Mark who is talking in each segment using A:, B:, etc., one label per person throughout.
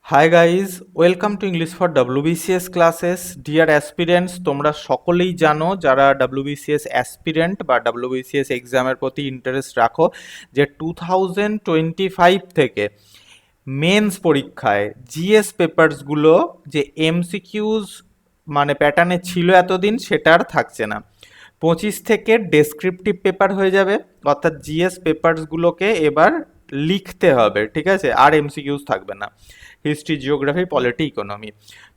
A: Hi guys, welcome to English for WBCS classes. Deer aspirants, তোমরা সকলেই জানো যারা WBCS অ্যাসপিরেন্ট বা WBCS এক্সামের প্রতি ইন্টারেস্ট রাখো যে 2025 থেকে মেন্স পরীক্ষায় জিএস পেপারসগুলো যে এমসিকিউজ মানে প্যাটার্নে ছিল এতদিন সেটা আর থাকছে না। 25 থেকে ডেসক্রিপটিভ পেপার হয়ে যাবে, অর্থাৎ জিএস পেপারসগুলোকে এবার লিখতে হবে, ঠিক আছে? আর এমসিকিউজ থাকবে না, হিস্ট্রি, জিওগ্রাফি, পলিটি, ইকোনমি।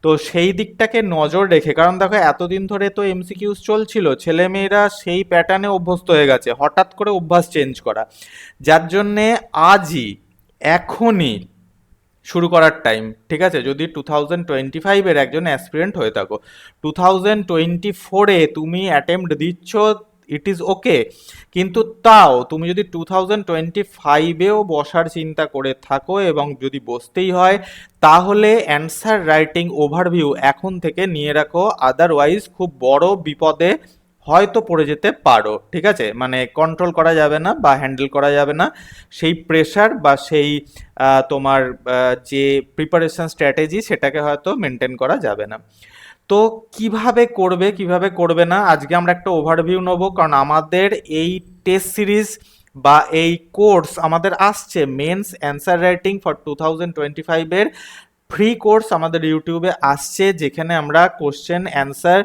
A: তো সেই দিকটাকে নজর রেখে, কারণ দেখো এতদিন ধরে তো এমসিকিউজ চলছিল, ছেলেমেয়েরা সেই প্যাটার্নে অভ্যস্ত হয়ে গেছে, হঠাৎ করে অভ্যাস চেঞ্জ করা, যার জন্যে আজই এখনই শুরু করার টাইম, ঠিক আছে? যদি 2025-এর একজন অ্যাসপিরেন্ট হয়ে থাকো, 2024-এ তুমি অ্যাটেম্প্ট দিচ্ছ, ইট ইজ ওকে, কিন্তু তাও তুমি যদি 2025-এও বসার চিন্তা করে থাকো এবং যদি বসতেই হয়, তাহলে অ্যান্সার রাইটিং ওভারভিউ এখন থেকে নিয়ে রাখো, আদারওয়াইজ খুব বড় বিপদে হয়তো পড়ে যেতে পারো, ঠিক আছে? মানে কন্ট্রোল করা যাবে না বা হ্যান্ডেল করা যাবে না সেই প্রেশার বা সেই তোমার যে প্রিপারেশন স্ট্র্যাটেজি, সেটাকে হয়তো মেনটেন করা যাবে না। তো কিভাবে করবে কিভাবে করবে না, আজকে আমরা একটা ওভারভিউ নেবো, কারণ আমাদের এই টেস্ট সিরিজ বা এই কোর্স আমাদের আসছে মেন্স অ্যান্সার রাইটিং ফর 2025-এর ফ্রি কোর্স আমাদের ইউটিউবে আসছে, যেখানে আমরা কোশ্চেন অ্যান্সার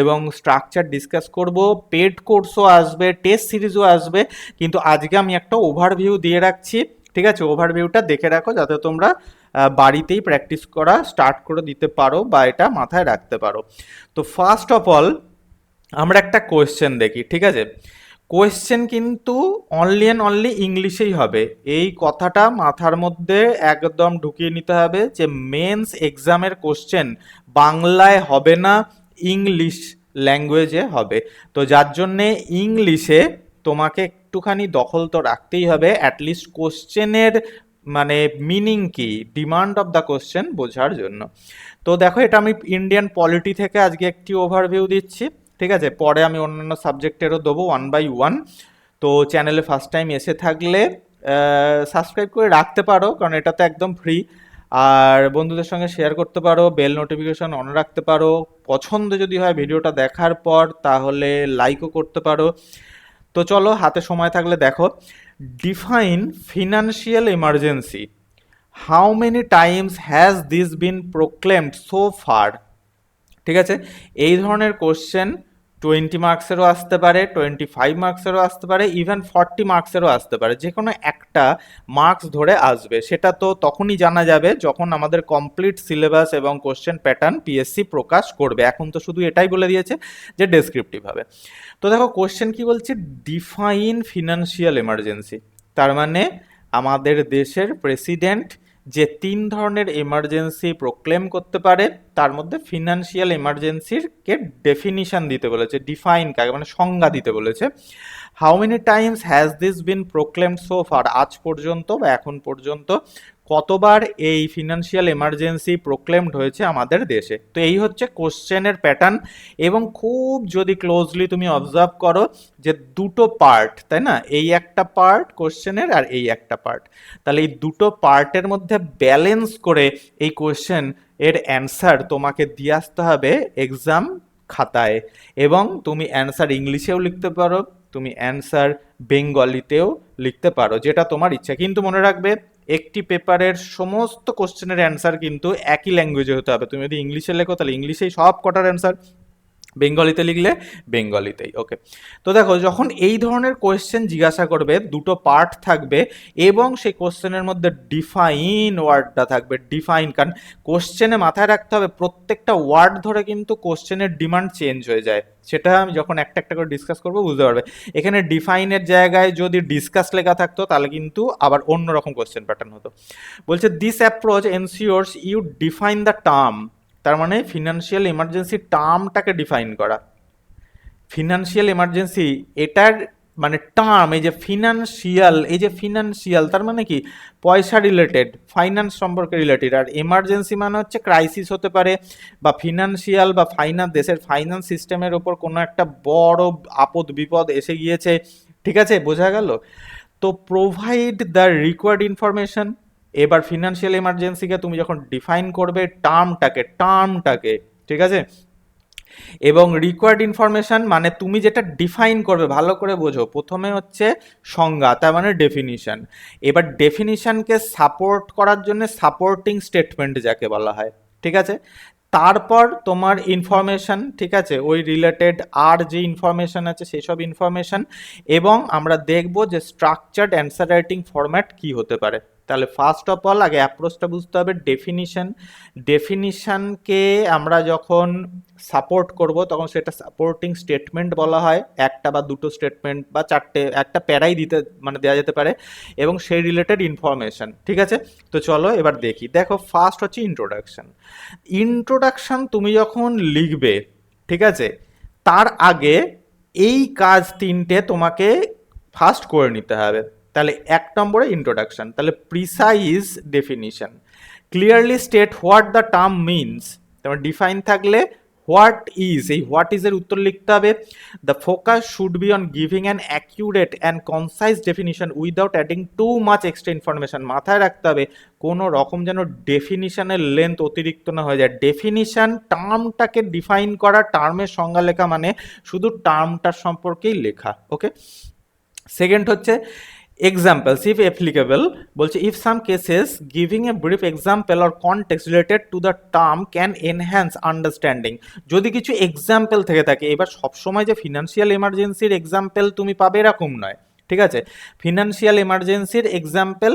A: এবং স্ট্রাকচার ডিসকাস করব। পেড কোর্সও আসবে, টেস্ট সিরিজও আসবে, কিন্তু আজকে আমি একটা ওভারভিউ দিয়ে রাখছি, ঠিক আছে? ওভারভিউটা দেখে রাখো যাতে তোমরা বাড়িতেই প্র্যাকটিস করা স্টার্ট করে দিতে পারো বা এটা মাথায় রাখতে পারো। তো ফার্স্ট অফ অল আমরা একটা কোয়েশ্চেন দেখি, ঠিক আছে? কোয়েশ্চেন কিন্তু অনলি অ্যান্ড অনলি ইংলিশেই হবে, এই কথাটা মাথার মধ্যে একদম ঢুকিয়ে নিতে হবে যে মেন্স এক্সামের কোয়েশ্চেন বাংলায় হবে না, ইংলিশ ল্যাঙ্গুয়েজে হবে। তো যার জন্যে ইংলিশে তোমাকে একটুখানি দখল তো রাখতেই হবে, অ্যাটলিস্ট কোশ্চেনের মানে মিনিং কি, ডিমান্ড অফ দ্য কোশ্চেন বোঝার জন্য। তো দেখো, এটা আমি ইন্ডিয়ান পলিটি থেকে আজকে একটি ওভারভিউ দিচ্ছি, ঠিক আছে? পরে আমি অন্যান্য সাবজেক্টেরও দেবো 1 by 1। তো চ্যানেলে ফার্স্ট টাইম এসে থাকলে সাবস্ক্রাইব করে রাখতে পারো, কারণ এটা তো একদম ফ্রি। আর বন্ধুদের সঙ্গে শেয়ার করতে পারো, বেল নোটিফিকেশন অন রাখতে পারো, পছন্দ যদি হয় ভিডিওটা দেখার পর তাহলে লাইকও করতে পারো। তো চলো, হাতে সময় থাকলে দেখো, define financial emergency, how many times has this been proclaimed so far. ঠিক আছে, এই ধরনের কোশ্চেন 20 মার্কসেরও আসতে পারে, 25 মার্কসেরও আসতে পারে, ইভেন 40 মার্কসেরও আসতে পারে, যে কোনো একটা মার্কস ধরে আসবে। সেটা তো তখনই জানা যাবে যখন আমাদের কমপ্লিট সিলেবাস এবং কোশ্চেন প্যাটার্ন পিএসসি প্রকাশ করবে। এখন তো শুধু এটাই বলে দিয়েছে যে ডেসক্রিপটিভ হবে। তো দেখো কোশ্চেন কি বলছে, ডিফাইন ফিনান্সিয়াল এমার্জেন্সি, তার মানে আমাদের দেশের প্রেসিডেন্ট যে 3 ধরনের এমার্জেন্সি প্রোক্লেম করতে পারে, তার মধ্যে ফিনান্সিয়াল এমার্জেন্সির কে ডেফিনিশন দিতে বলেছে, ডিফাইন কাকে মানে সংজ্ঞা দিতে বলেছে। How many times has this been proclaimed so far, আজ পর্যন্ত বা এখন পর্যন্ত কতবার এই ফিনান্সিয়াল এমার্জেন্সি প্রোক্লেমড হয়েছে আমাদের দেশে। তো এই হচ্ছে কোশ্চেনের প্যাটার্ন, এবং খুব যদি ক্লোজলি তুমি অবজার্ভ করো যে দুটো পার্ট, তাই না? এই একটা পার্ট কোশ্চেনের আর এই একটা পার্ট, তাহলে এই দুটো পার্টের মধ্যে ব্যালেন্স করে এই কোশ্চেন এর অ্যান্সার তোমাকে দিয়ে আসতে হবে এক্সাম খাতায়, এবং তুমি অ্যান্সার ইংলিশেও লিখতে পারো, তুমি অ্যান্সার বেঙ্গলিতেও লিখতে পারো, যেটা তোমার ইচ্ছা। কিন্তু মনে রাখবে, একটি পেপারের সমস্ত কোশ্চেনের অ্যান্সার কিন্তু একই ল্যাঙ্গুয়েজে হতে হবে। তুমি যদি ইংলিশে লেখো তাহলে ইংলিশেই সব কটার অ্যান্সার, বেঙ্গলিতে লিখলে বেঙ্গলিতেই। ওকে, তো দেখো, যখন এই ধরনের কোয়েশ্চেন জিজ্ঞাসা করবে, দুটো পার্ট থাকবে এবং সেই কোশ্চেনের মধ্যে ডিফাইন ওয়ার্ডটা থাকবে। ডিফাইন, কারণ কোশ্চেনে মাথায় রাখতে হবে প্রত্যেকটা ওয়ার্ড ধরে কিন্তু কোশ্চেনের ডিমান্ড চেঞ্জ হয়ে যায়, সেটা আমি যখন একটা একটা করে ডিসকাস করবো বুঝতে পারবে। এখানে ডিফাইনের জায়গায় যদি ডিসকাস লেখা থাকতো তাহলে কিন্তু আবার অন্যরকম কোশ্চেন প্যাটার্ন হতো। বলছে this approach ensures you define the term, তার মানে ফিনান্সিয়াল এমার্জেন্সি টার্মটাকে ডিফাইন করা। ফিনান্সিয়াল এমার্জেন্সি এটার মানে টার্ম, এই যে ফিনান্সিয়াল, এই যে ফিনান্সিয়াল তার মানে কি পয়সা রিলেটেড, ফাইন্যান্স সম্পর্কে রিলেটেড, আর এমার্জেন্সি মানে হচ্ছে ক্রাইসিস হতে পারে, বা ফিনান্সিয়াল বা ফাইন্যান্স, দেশের ফাইন্যান্স সিস্টেমের ওপর কোনো একটা বড় আপদ বিপদ এসে গিয়েছে, ঠিক আছে? বোঝা গেল? তো প্রোভাইড দ্য রিকোয়ার্ড ইনফরমেশন, এবার ফিনান্সিয়াল এমার্জেন্সিকে তুমি যখন ডিফাইন করবে টার্মটাকে, ঠিক আছে, এবং রিকোয়ার্ড ইনফরমেশন মানে তুমি যেটা ডিফাইন করবে, ভালো করে বোঝো, প্রথমে হচ্ছে সংজ্ঞা, তার মানে ডেফিনিশন। এবার ডেফিনিশনকে সাপোর্ট করার জন্য সাপোর্টিং স্টেটমেন্ট যাকে বলা হয়, ঠিক আছে, তারপর তোমার ইনফরমেশন, ঠিক আছে, ওই রিলেটেড আর যে ইনফরমেশন আছে সেসব ইনফরমেশন, এবং আমরা দেখব যে স্ট্রাকচার্ড অ্যান্সার রাইটিং ফরম্যাট কি হতে পারে। তাহলে ফার্স্ট অফ অল আগে অ্যাপ্রোচটা বুঝতে হবে ডেফিনিশনকে আমরা যখন সাপোর্ট করব তখন সেটা সাপোর্টিং স্টেটমেন্ট বলা হয়, একটা বা দুটো স্টেটমেন্ট বা চারটে, একটা প্যারাই দিতে মানে দেওয়া যেতে পারে, এবং সেই রিলেটেড ইনফরমেশন, ঠিক আছে। তো চলো এবার দেখি। দেখো ফার্স্ট হচ্ছে ইন্ট্রোডাকশন তুমি যখন লিখবে, ঠিক আছে, তার আগে এই কাজ তিনটে তোমাকে ফার্স্ট করে নিতে হবে। তাহলে এক নম্বরে ইন্ট্রোডাকশন, তাহলে precise definition, clearly state what the term means, তোমার ডিফাইন থাকলে হোয়াট ইজ, এই হোয়াট ইজ এর উত্তর লিখতে হবে। The focus should be on giving an accurate and concise definition without adding too much extra information, মাথায় রাখতে হবে কোনো রকম যেন ডেফিনিশনের লেন্থ অতিরিক্ত না হয়ে যায়। ডেফিনিশন টার্মটাকে ডিফাইন করা, টার্মের সংজ্ঞা লেখা মানে শুধু টার্মটার সম্পর্কেই লেখা, ওকে। সেকেন্ড হচ্ছে examples if applicable, বলছে if some cases giving a brief example or context related to the term can enhance understanding, যদি কিছু এক্সাম্পল থেকে থাকে। এবার সবসময় যে ফিনান্সিয়াল এমার্জেন্সির এক্সাম্পল তুমি পাবে এরকম নয়, ঠিক আছে, ফিনান্সিয়াল এমার্জেন্সির এক্সাম্পল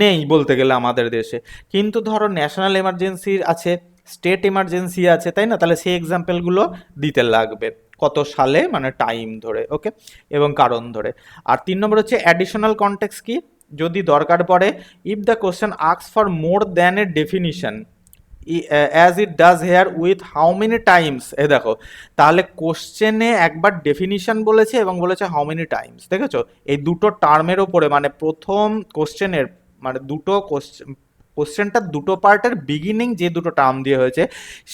A: নেই বলতে গেলে আমাদের দেশে, কিন্তু ধরো ন্যাশনাল এমার্জেন্সির আছে, স্টেট এমার্জেন্সি আছে, তাই না, তাহলে সেই এক্সাম্পলগুলো দিতে লাগবে কত সালে মানে টাইম ধরে, ওকে, এবং কারণ ধরে। আর 3 নম্বর হচ্ছে অ্যাডিশনাল কনটেক্সট কি, যদি দরকার পড়ে, if the question asks for more than a definition as it does here with how many times, এ দেখো, তাহলে কোশ্চেনে একবার ডেফিনিশন বলেছে এবং বলেছে হাউ মেনি টাইমস, দেখেছো, এই দুটো টার্মের ওপরে, মানে প্রথম কোশ্চেনের মানে দুটো কোশ্চেনটা দুটো পার্টের বিগিনিং যে দুটো টার্ম দিয়ে হয়েছে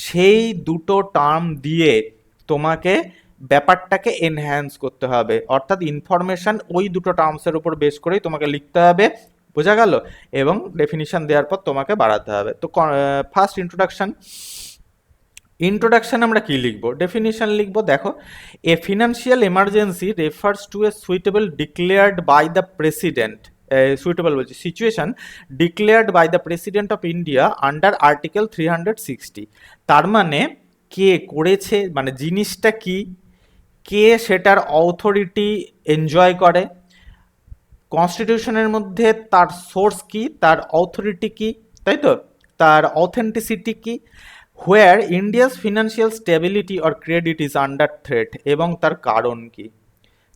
A: সেই দুটো টার্ম দিয়ে তোমাকে ব্যাপারটাকে এনহ্যান্স করতে হবে, অর্থাৎ ইনফরমেশন ওই দুটো টার্মসের উপর বেস করেই তোমাকে লিখতে হবে, বোঝা গেল, এবং ডেফিনিশন দেওয়ার পর তোমাকে বাড়াতে হবে। তো ফার্স্ট ইন্ট্রোডাকশন আমরা কি লিখবো, ডেফিনিশন লিখবো। দেখো, a financial emergency refers to a suitable declared by the president, suitable বলছি, situation declared by the president of India under article 360, তার মানে কে করেছে, মানে জিনিসটা কি, কে সেটার অথরিটি এনজয় করে, কনস্টিটিউশনের মধ্যে তার সোর্স কি, তার অথরিটি কি, তাই তো, তার অথেন্টিসিটি কি, where India's financial stability or credit is under threat, এবং তার কারণ কি।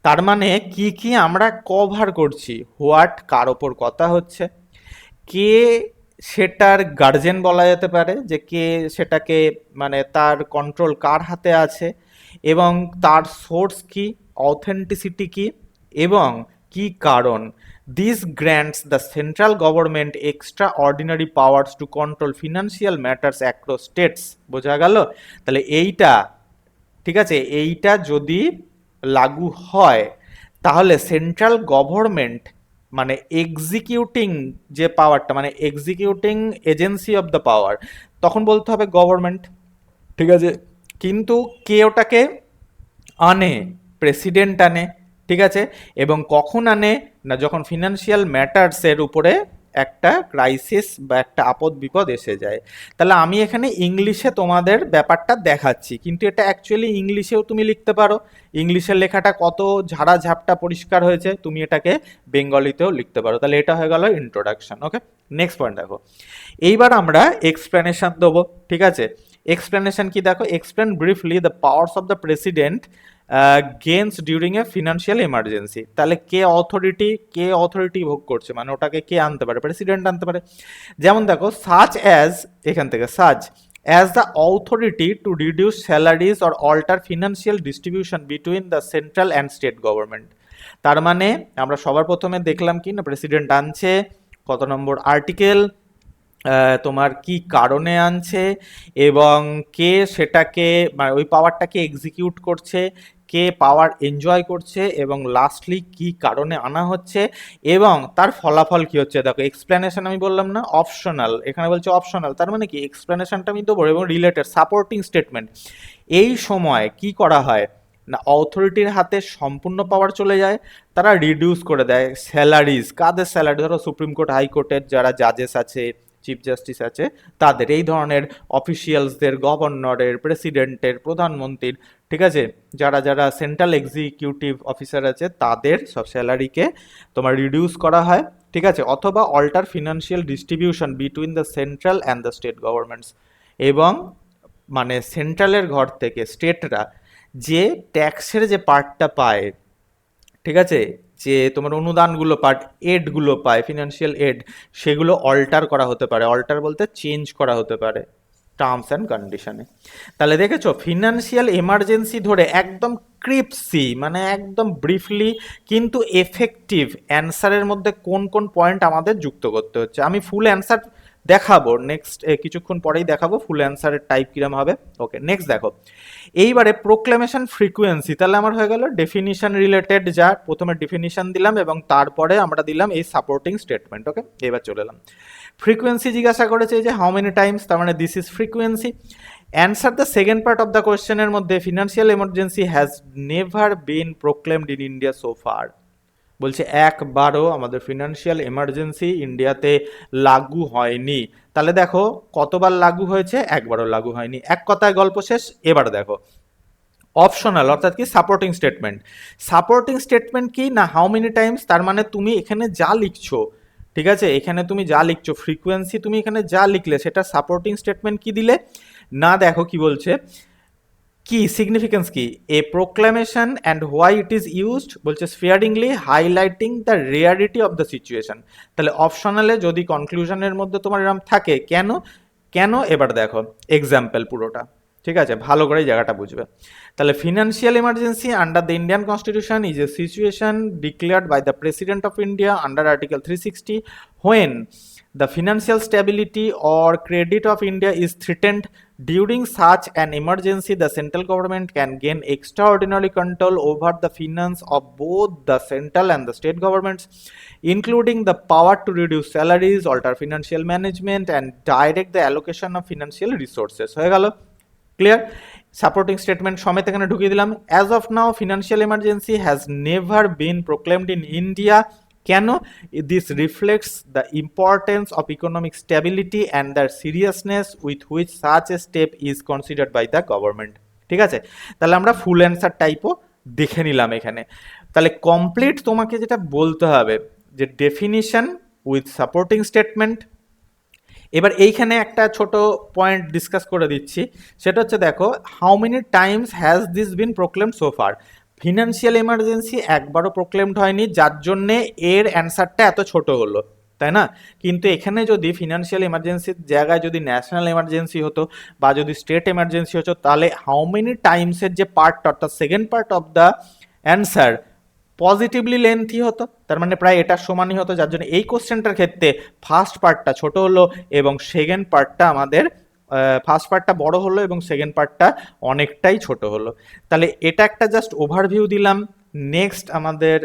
A: তার মানে কি কি আমরা কভার করছি, হোয়াট কার ওপর কথা হচ্ছে, কে সেটার গার্জেন বলা যেতে পারে, যে কে সেটাকে মানে তার কন্ট্রোল কার হাতে আছে, এবং তার সোর্স কি, অথেন্টিসিটি কি, এবং কি কারণ। This grants the central government extra ordinary powers to control financial matters across states, বোঝা গেল। তাহলে এইটা, ঠিক আছে, এইটা যদি লাগু হয় তাহলে সেন্ট্রাল গভর্নমেন্ট মানে এক্সিকিউটিং যে পাওয়ারটা, মানে executing agency of the power, তখন বলতে হবে গভর্নমেন্ট, ঠিক আছে, কিন্তু কে ওটাকে আনে, প্রেসিডেন্ট আনে, ঠিক আছে, এবং কখন আনে না, যখন ফিনান্সিয়াল ম্যাটার্সের উপরে একটা ক্রাইসিস বা একটা আপদ বিপদ এসে যায়। তাহলে আমি এখানে ইংলিশে তোমাদের ব্যাপারটা দেখাচ্ছি, কিন্তু এটা অ্যাকচুয়ালি ইংলিশেও তুমি লিখতে পারো, ইংলিশের লেখাটা কত ঝাড়া ঝাপটা পরিষ্কার হয়েছে, তুমি এটাকে বেঙ্গলিতেও লিখতে পারো। তাহলে এটা হয়ে গেল ইন্ট্রোডাকশন, ওকে। নেক্সট পয়েন্ট দেখো, এইবার আমরা এক্সপ্লেনেশন দেবো, ঠিক আছে। এক্সপ্লেনেশন কি, দেখো, explain briefly the powers of the president gains during a financial emergency. তাহলে কে অথরিটি ভোগ করছে, মানে ওটাকে কে আনতে পারে, প্রেসিডেন্ট আনতে পারে। যেমন দেখো, সাচ অ্যাজ, এখান থেকে such as the authority to reduce salaries or alter financial distribution between the central and state government. তার মানে আমরা সবার প্রথমে দেখলাম কি না, প্রেসিডেন্ট আনছে, কত নম্বর আর্টিকেল, তোমার কি কারণে আনছে, এবং কে সেটাকে মানে ওই পাওয়ারটাকে এক্সিকিউট করছে, কে পাওয়ার এনজয় করছে এবং লাস্টলি কি কারণে আনা হচ্ছে এবং তার ফলাফল কি হচ্ছে। দেখো এক্সপ্লেনেশন আমি বললাম না অপশনাল, এখানে বলছে অপশনাল, তার মানে কি এক্সপ্লেনেশনটা আমি দেবো এবং রিলেটেড সাপোর্টিং স্টেটমেন্ট। এই সময় কি করা হয় না, অথরিটির হাতে সম্পূর্ণ পাওয়ার চলে যায়, তারা রিডিউস করে দেয় স্যালারিজ। কাদের স্যালারি? ধরো সুপ্রিম কোর্ট হাইকোর্টের যারা জাজেস আছে, চিফ জাস্টিস আছে, তাদের এই ধরনের অফিসিয়ালসদের, গভর্নরের, প্রেসিডেন্টের, প্রধানমন্ত্রীর, ঠিক আছে, যারা যারা সেন্ট্রাল এক্সিকিউটিভ অফিসার আছে তাদের সব স্যালারিকে তোমার রিডিউস করা হয়, ঠিক আছে, অথবা alter financial distribution between the central and the state governments. এবং মানে সেন্ট্রালের ঘর থেকে স্টেটরা যে ট্যাক্সের যে পার্টটা পায়, ঠিক আছে, যে তোমার অনুদানগুলো পার্ট এডগুলো পায়, ফিনান্সিয়াল এড, সেগুলো অল্টার করা হতে পারে। অল্টার বলতে চেঞ্জ করা হতে পারে টার্মস অ্যান্ড কন্ডিশনে। তাহলে দেখেছো ফিনান্সিয়াল এমার্জেন্সি ধরে একদম ক্রিপসি মানে একদম ব্রিফলি কিন্তু এফেক্টিভ অ্যান্সারের মধ্যে কোন কোন পয়েন্ট আমাদের যুক্ত করতে হচ্ছে। আমি ফুল অ্যান্সার দেখাবো নেক্সট কিছুক্ষণ পরেই দেখাবো ফুল অ্যান্সারের টাইপ কিরম হবে। ওকে, নেক্সট দেখো এইবারে প্রোক্লেমেশন ফ্রিকোয়েন্সি। তাহলে আমার হয়ে গেল ডেফিনিশন রিলেটেড, যা প্রথমে ডেফিনিশন দিলাম এবং তারপরে আমরা দিলাম এই সাপোর্টিং স্টেটমেন্ট। ওকে, এবার চলে এলাম ফ্রিকোয়েন্সি। জিজ্ঞাসা করেছে যে হাউ মেনি টাইমস, তার মানে this is frequency. Answer the second part of the কোয়েশ্চেনের মধ্যে financial emergency has never been proclaimed in India so far. বলছে একবারও আমাদের ফিনান্সিয়াল এমার্জেন্সি ইন্ডিয়াতে লাগু হয়নি। তাহলে দেখো কতবার লাগু হয়েছে? একবারও লাগু হয়নি। এক কথায় গল্প শেষ। এবার দেখো অপশনাল অর্থাৎ কি সাপোর্টিং স্টেটমেন্ট। সাপোর্টিং স্টেটমেন্ট কি না হাউ মেনি টাইমস, তার মানে তুমি এখানে যা লিখছো, ঠিক আছে, এখানে তুমি যা লিখছো ফ্রিকোয়েন্সি, তুমি এখানে যা লিখলে সেটা সাপোর্টিং স্টেটমেন্ট কি দিলে না। দেখো কি বলছে, কি সিগনিফিকেন্স কি, a proclamation and why it is used, বলছে sparingly highlighting the reality of the situation. তাহলে অপশনালে যদি কনক্লুশনের মধ্যে তোমার এরকম থাকে, কেন কেন এবার দেখো এক্সাম্পল পুরোটা, ঠিক আছে, ভালো করে জায়গাটা বুঝবে। তাহলে financial emergency under the Indian constitution is a situation declared by the president of India under article 360 when the financial stability or credit of India is threatened. During such an emergency, the central government can gain extraordinary control over the finance of both the central and the state governments, including the power to reduce salaries, alter financial management, and direct the allocation of financial resources. হয়ে গেল clear. Supporting statement সমেত এখানে ঢুকিয়ে দিলাম। As of now financial emergency has never been proclaimed in India. কেন? This reflects the importance of economic stability and the seriousness with which such a step is considered by the government. ঠিক আছে, তাহলে আমরা ফুল answer টাইপও দেখে নিলাম এখানে। তাহলে complete তোমাকে যেটা বলতে হবে যে ডেফিনিশন উইথ সাপোর্টিং স্টেটমেন্ট। এবার এইখানে একটা ছোট পয়েন্ট ডিসকাস করে দিচ্ছি, সেটা হচ্ছে দেখো how many times has this been proclaimed so far. Financial emergency একবারও প্রোক্লেমড হয়নি, যার জন্যে এর অ্যান্সারটা এত ছোট হলো, তাই না? কিন্তু এখানে যদি ফিনান্সিয়াল এমার্জেন্সির জায়গায় যদি ন্যাশনাল এমার্জেন্সি হতো বা যদি স্টেট এমার্জেন্সি হতো, তাহলে হাউ মেনি টাইমসের যে পার্ট অর্থাৎ second part of the answer positively lengthy হতো, তার মানে প্রায় এটার সমানই হতো। যার জন্য এই কোশ্চেনটার ক্ষেত্রে ফার্স্ট পার্টটা ছোট হলো এবং সেকেন্ড পার্টটা আমাদের ফার্স্ট পার্টটা বড় হলো এবং সেকেন্ড পার্টটা অনেকটাই ছোট হলো। তাহলে এটা একটা জাস্ট ওভারভিউ দিলাম। নেক্সট আমাদের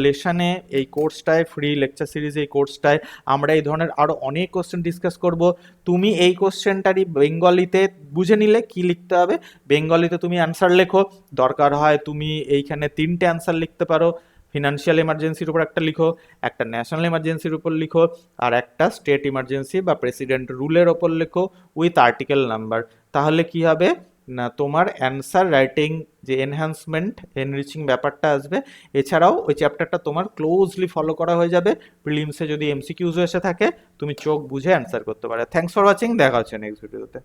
A: লেসনে এই কোর্সটায় ফ্রি লেকচার সিরিজে এই কোর্সটায় আমরা এই ধরনের আরও অনেক কোশ্চেন ডিসকাস করব। তুমি এই কোশ্চেনটারই বেঙ্গলিতে বুঝে নিলে কি লিখতে হবে, বেঙ্গলিতে তুমি অ্যান্সার লেখো, দরকার হয় তুমি এইখানে 3টে অ্যান্সার লিখতে পারো। ফিনান্সিয়াল এমার্জেন্সির উপর একটা লিখো, একটা ন্যাশনাল এমার্জেন্সির উপর লিখো, আর একটা স্টেট ইমার্জেন্সি বা প্রেসিডেন্ট রুলের ওপর লিখো উইথ আর্টিকেল নাম্বার। তাহলে কি হবে না তোমার অ্যান্সার রাইটিং যে এনহ্যান্সমেন্ট এনরিচিং ব্যাপারটা আসবে। এছাড়াও ওই চ্যাপ্টারটা তোমার ক্লোজলি ফলো করা হয়ে যাবে। প্রিলিমসে যদি এমসিকিউজও এসে থাকে তুমি চোখ বুঝে অ্যান্সার করতে পারো। থ্যাংকস ফর ওয়াচিং, দেখা হচ্ছে নেক্সট ভিডিওতে।